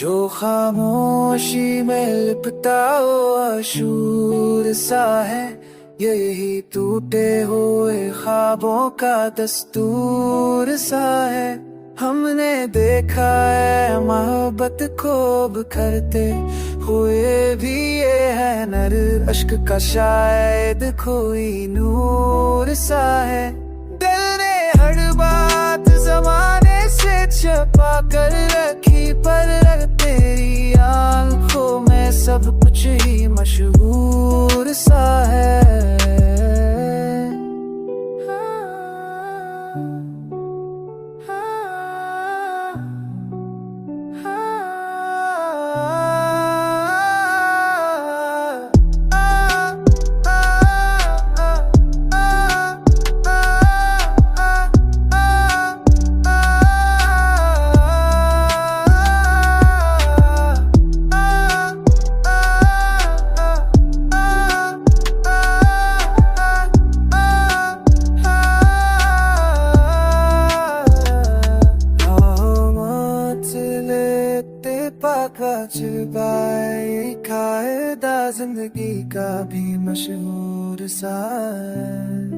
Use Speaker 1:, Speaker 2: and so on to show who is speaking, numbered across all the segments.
Speaker 1: जो खामोशी में लिपटा हुआ शूर सा है, यही टूटे हुए ख्वाबों का दस्तूर सा है। हमने देखा है मोहब्बत को बिखरते हुए भी, ये है नर अश्क का शायद कोई नूर सा है। दिल ने हर बात जमाने से छुपा कर रखी, पर तेरी आंखों में सब कुछ ही मशहूर सा है। कायदा जिंदगी का भी मशहूर सा है।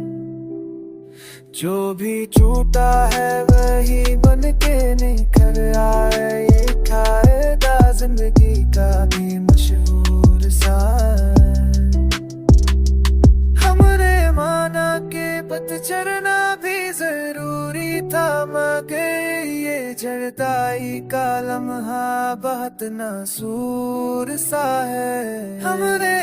Speaker 1: जो भी टूटा है वही बन के निखर आए, ये कायदा जिंदगी का भी मशहूर सा है। हमने माना के पतझड़ना भी जरूरी था, मगर ये जरदाई का लम्हा बहुत नासूर सा है। हमने